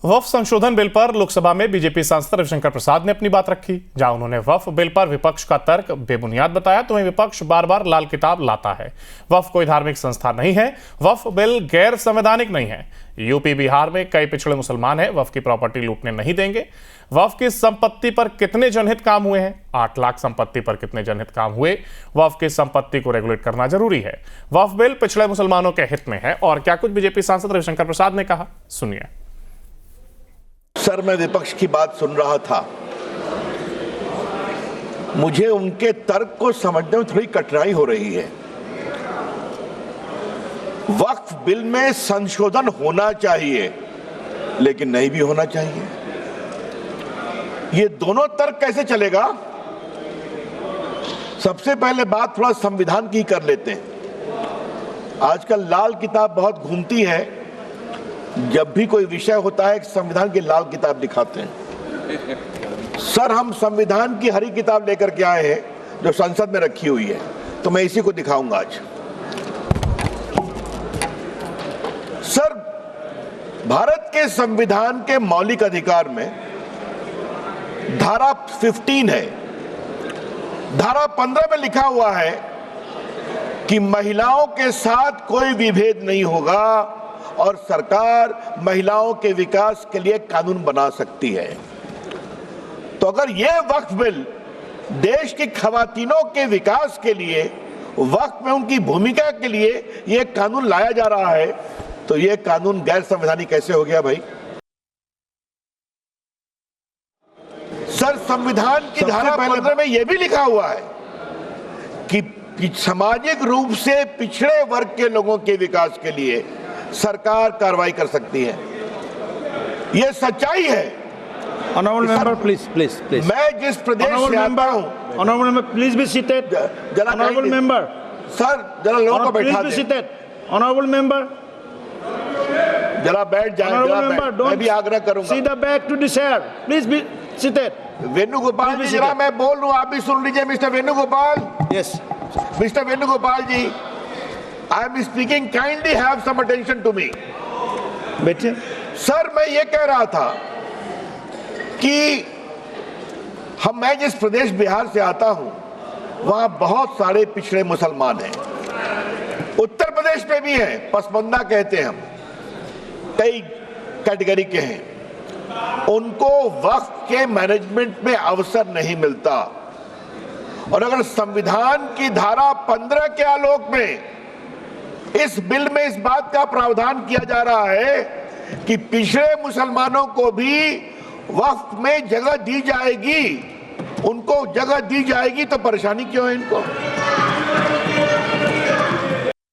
वक्फ संशोधन बिल पर लोकसभा में बीजेपी सांसद रविशंकर प्रसाद ने अपनी बात रखी। जहां उन्होंने वक्फ बिल पर विपक्ष का तर्क बेबुनियाद बताया तो वहीं विपक्ष बार बार लाल किताब लाता है। वक्फ कोई धार्मिक संस्था नहीं है, वक्फ बिल गैर संवैधानिक नहीं है। यूपी बिहार में कई पिछड़े मुसलमान हैं, वक्फ की प्रॉपर्टी लूटने नहीं देंगे। वक्फ की संपत्ति पर कितने जनहित काम हुए हैं? 8 लाख संपत्ति पर कितने जनहित काम हुए? वक्फ की संपत्ति को रेगुलेट करना जरूरी है। वक्फ बिल पिछड़े मुसलमानों के हित में है। और क्या कुछ बीजेपी सांसद रविशंकर प्रसाद ने कहा, सुनिए। सर, मैं विपक्ष की बात सुन रहा था। मुझे उनके तर्क को समझने में थोड़ी कठिनाई हो रही है। वक्फ बिल में संशोधन होना चाहिए, लेकिन नहीं भी होना चाहिए। ये दोनों तर्क कैसे चलेगा? सबसे पहले बात थोड़ा संविधान की कर लेते हैं। आजकल लाल किताब बहुत घूमती है। जब भी कोई विषय होता है संविधान की लाल किताब दिखाते हैं। सर, हम संविधान की हरी किताब लेकर के आए हैं जो संसद में रखी हुई है, तो मैं इसी को दिखाऊंगा आज। सर, भारत के संविधान के मौलिक अधिकार में धारा 15 है। धारा 15 में लिखा हुआ है कि महिलाओं के साथ कोई विभेद नहीं होगा और सरकार महिलाओं के विकास के लिए कानून बना सकती है। तो अगर यह वक्फ बिल देश की खवातीनों के विकास के लिए, वक्फ में उनकी भूमिका के लिए यह कानून लाया जा रहा है, तो यह कानून गैर संवैधानिक कैसे हो गया भाई? सर, संविधान की धारा 15 में यह भी लिखा हुआ है कि सामाजिक रूप से पिछड़े वर्ग के लोगों के विकास के लिए सरकार कार्रवाई कर सकती है। यह सच्चाई है। Honourable member, please. मैं जिस प्रदेश से आता हूं, honourable member, please be seated. Honourable member, sir, जरा लोगों को बैठा दें। ऑनरेबल मेंबर, जरा बैठ जाए। मैं भी आग्रह करूंगा। Seat the back to the chair, please be seated. Venugopal ji, जरा मैं बोल रहा हूं, आप भी सुन लीजिए। Mister Venugopal. Yes, mister Venugopal ji, I am speaking, kindly have some attention to me. बैठिए। सर, मैं ये कह रहा था कि मैं जिस प्रदेश बिहार से आता हूं, वहां बहुत सारे पिछड़े मुसलमान हैं। उत्तर प्रदेश में भी हैं, पसमंदा कहते हैं हम, कई कैटेगरी के हैं। उनको वक्फ के मैनेजमेंट में अवसर नहीं मिलता। और अगर संविधान की धारा 15 के आलोक में इस बिल में इस बात का प्रावधान किया जा रहा है कि पिछड़े मुसलमानों को भी वक्फ में जगह दी जाएगी, उनको जगह दी जाएगी, तो परेशानी क्यों है इनको?